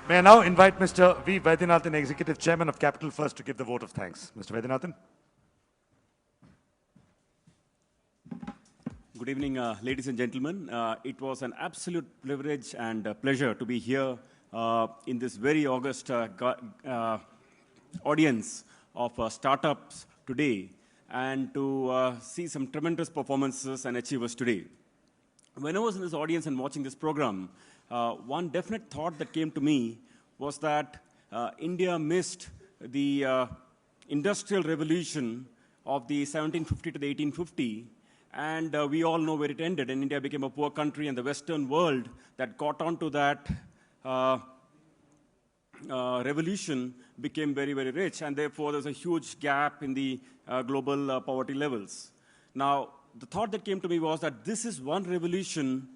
May I now invite Mr. V. Vaidyanathan, Executive Chairman of Capital First, to give the vote of thanks. Mr. Vaidyanathan. Good evening, ladies and gentlemen. It was an absolute privilege and pleasure to be here in this very august audience of startups today and to see some tremendous performances and achievers today. When I was in this audience and watching this program, one definite thought that came to me was that India missed the industrial revolution of the 1750 to the 1850, and we all know where it ended, and India became a poor country, and the Western world that caught on to that revolution became very, very rich, and therefore there's a huge gap in the global poverty levels. Now, the thought that came to me was that this is one revolution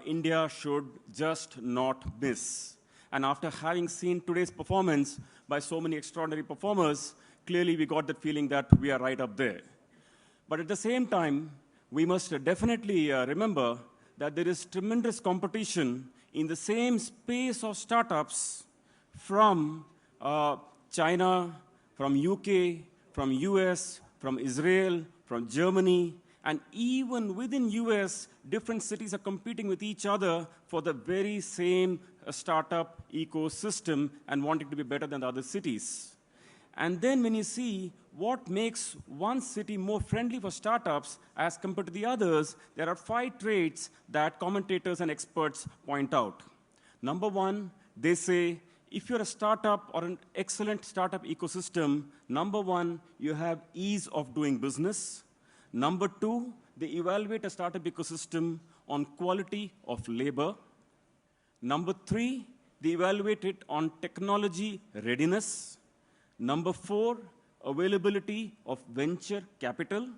India should just not miss. And after having seen today's performance by so many extraordinary performers, clearly we got that feeling that we are right up there. But at the same time, we must definitely remember that there is tremendous competition in the same space of startups from China, from UK, from US, from Israel, from Germany, and even within US, different cities are competing with each other for the very same startup ecosystem and wanting to be better than the other cities. And then when you see what makes one city more friendly for startups as compared to the others, there are 5 traits that commentators and experts point out. Number one, they say, if you're a startup or an excellent startup ecosystem, number one, you have ease of doing business. Number two, they evaluate a startup ecosystem on quality of labor. Number three, they evaluate it on technology readiness. Number 4, availability of venture capital.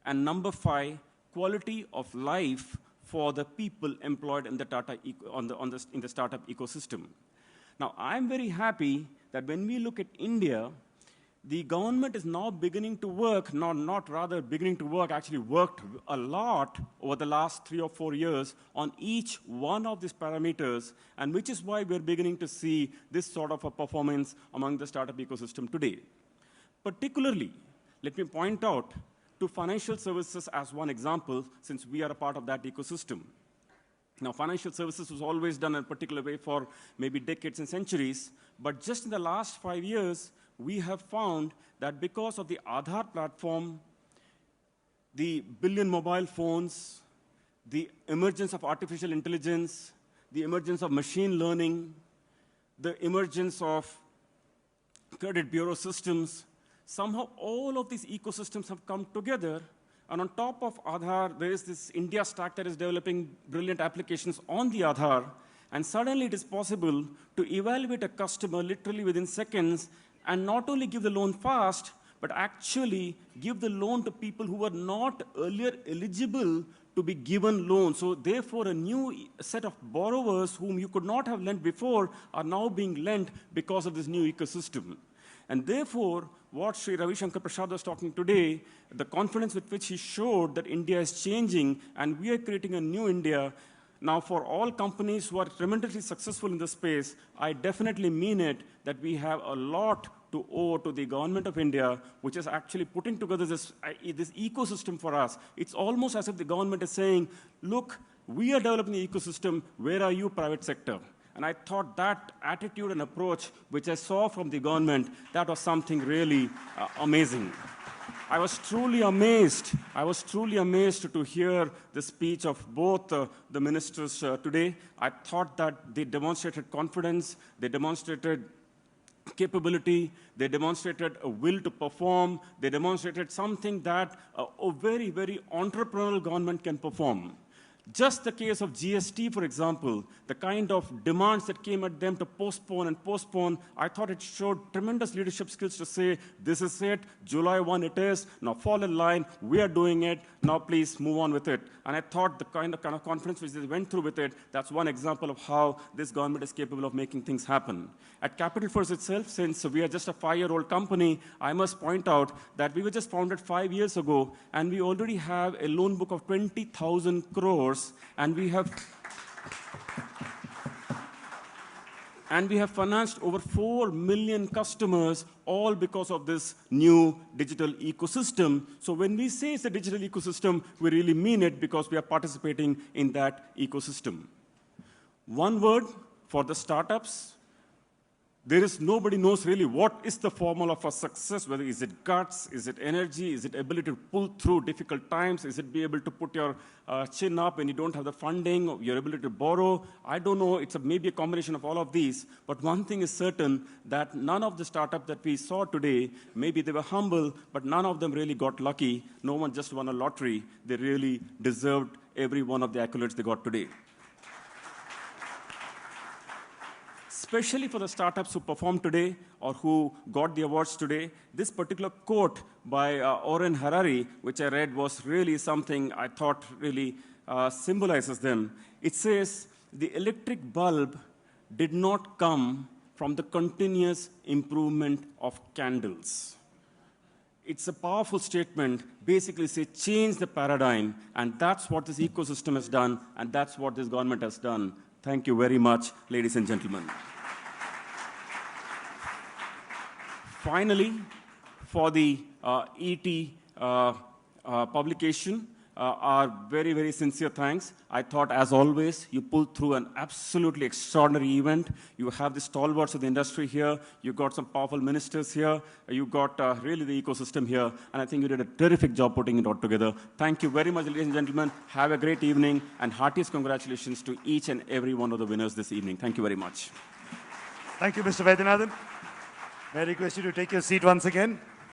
And number 5, quality of life for the people employed in the, in the startup ecosystem. Now, I'm very happy that when we look at India, the government is now beginning to work, not rather beginning to work, actually worked a lot over the last 3 or 4 years on each one of these parameters, and which is why we're beginning to see this sort of a performance among the startup ecosystem today. Particularly, let me point out to financial services as one example, since we are a part of that ecosystem. Now, financial services was always done in a particular way for maybe decades and centuries, but just in the last 5 years, we have found that because of the Aadhaar platform, the billion mobile phones, the emergence of artificial intelligence, the emergence of machine learning, the emergence of credit bureau systems, somehow all of these ecosystems have come together. And on top of Aadhaar, there is this India stack that is developing brilliant applications on the Aadhaar. And suddenly it is possible to evaluate a customer literally within seconds and not only give the loan fast, but actually give the loan to people who were not earlier eligible to be given loans. So therefore, a new set of borrowers whom you could not have lent before are now being lent because of this new ecosystem. And therefore, what Sri Ravi Shankar Prasad was talking today, the confidence with which he showed that India is changing and we are creating a new India. Now, for all companies who are tremendously successful in this space, I definitely mean it that we have a lot to owe to the government of India, which is actually putting together this ecosystem for us. It's almost as if the government is saying, look, we are developing the ecosystem, where are you, private sector? And I thought that attitude and approach, which I saw from the government, that was something really amazing. I was truly amazed. I was truly amazed to hear the speech of both the ministers today. I thought that they demonstrated confidence, they demonstrated capability, they demonstrated a will to perform, they demonstrated something that a very, very entrepreneurial government can perform. Just the case of GST, for example, the kind of demands that came at them to postpone and postpone, I thought it showed tremendous leadership skills to say, this is it, July 1 it is, now fall in line, we are doing it, now please move on with it. And I thought the kind of confidence which they went through with it, that's one example of how this government is capable of making things happen. At Capital First itself, since we are just a 5-year-old company, I must point out that we were just founded 5 years ago, and we already have a loan book of 20,000 crores, and we have And we have financed over 4 million customers, all because of this new digital ecosystem. So when we say it's a digital ecosystem, we really mean it because we are participating in that ecosystem. One word for the startups. There is nobody knows really what is the formula for success, whether is it guts, is it energy, is it ability to pull through difficult times, is it be able to put your chin up when you don't have the funding, or your ability to borrow. I don't know, it's maybe a combination of all of these, but one thing is certain, that none of the startups that we saw today, maybe they were humble, but none of them really got lucky. No one just won a lottery. They really deserved every one of the accolades they got today. Especially for the startups who performed today or who got the awards today, this particular quote by Oren Harari, which I read, was really something I thought really symbolizes them. It says, the electric bulb did not come from the continuous improvement of candles. It's a powerful statement, basically say change the paradigm, and that's what this ecosystem has done, and that's what this government has done. Thank you very much, ladies and gentlemen. Finally, for the ET publication, our very, very sincere thanks. I thought, as always, you pulled through an absolutely extraordinary event. You have the stalwarts of the industry here. You got some powerful ministers here. You got really the ecosystem here. And I think you did a terrific job putting it all together. Thank you very much, ladies and gentlemen. Have a great evening. And heartiest congratulations to each and every one of the winners this evening. Thank you very much. Thank you, Mr. Vaidyanathan. May I request you to take your seat once again?